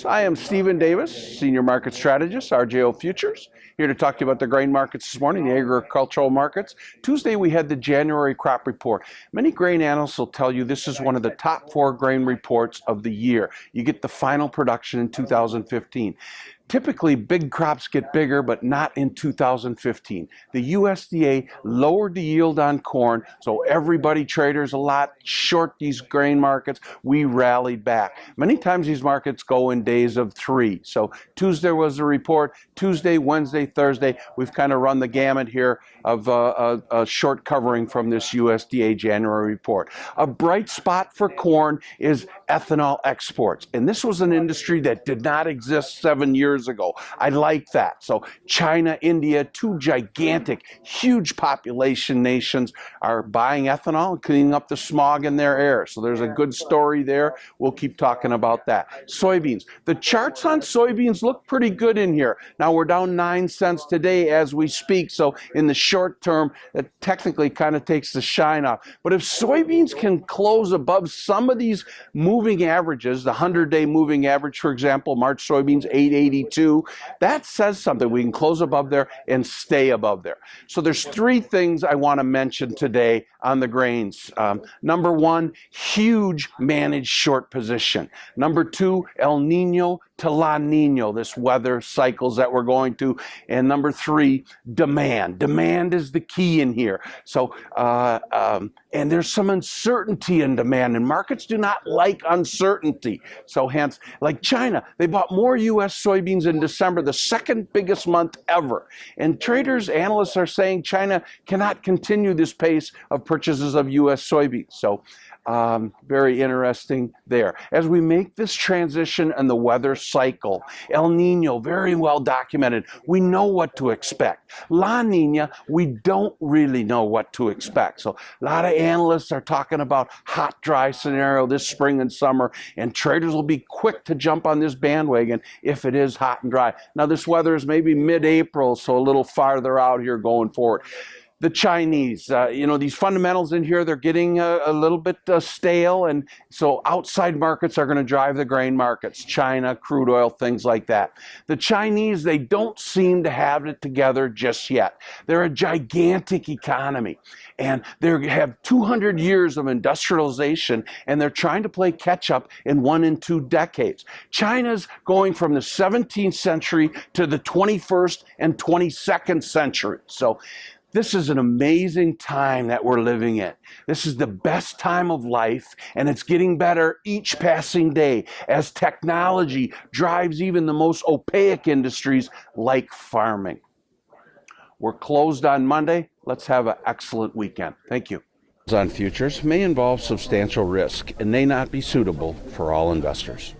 I am Stephen Davis, Senior Market Strategist, RJO Futures, here to talk to you about the grain markets this morning, the agricultural markets. Tuesday, we had the January crop report. Many grain analysts will tell you this is one of the top 4 grain reports of the year. You get the final production in 2015. Typically, big crops get bigger, but not in 2015. The USDA lowered the yield on corn, so everybody, traders a lot, short these grain markets. We rallied back. Many times these markets go in days of 3. So Tuesday was the report. Tuesday, Wednesday, Thursday, we've kind of run the gamut here of a short covering from this USDA January report. A bright spot for corn is ethanol exports. And this was an industry that did not exist 7 years ago. I like that. So China, India, 2 gigantic, huge population nations are buying ethanol and cleaning up the smog in their air. So there's a good story there. We'll keep talking about that. Soybeans. The charts on soybeans look pretty good in here. Now we're down 9 cents today as we speak. So in the short term, it technically kind of takes the shine off. But if soybeans can close above some of these moving averages, the 100-day moving average, for example, March soybeans 882, that says something. We can close above there and stay above there. So there's 3 things I want to mention today on the grains. Number 1, huge managed short position. Number 2, El Nino to La Nino, this weather cycles that we're going to. And number 3, demand. Demand is the key in here. So, and there's some uncertainty in demand, and markets do not like uncertainty. So hence, like China, they bought more U.S. soybeans in December, the 2nd biggest month ever. And traders, analysts are saying China cannot continue this pace of purchases of U.S. soybeans. So very interesting there. As we make this transition in the weather cycle, El Nino, very well documented. We know what to expect. La Nina, we don't really know what to expect. So a lot of analysts are talking about hot, dry scenario this spring and summer, and traders will be quick to jump on this bandwagon if it is hot and dry. Now this weather is maybe mid-April, so a little farther out here going forward. The Chinese, these fundamentals in here, they're getting a little bit stale, and so outside markets are going to drive the grain markets, China, crude oil, things like that. The Chinese, they don't seem to have it together just yet. They're a gigantic economy, and they have 200 years of industrialization, and they're trying to play catch up in 1 and 2 decades. China's going from the 17th century to the 21st and 22nd century. So this is an amazing time that we're living in. This is the best time of life, and it's getting better each passing day as technology drives even the most opaque industries like farming. We're closed on Monday. Let's have an excellent weekend. Thank you. On futures may involve substantial risk and may not be suitable for all investors.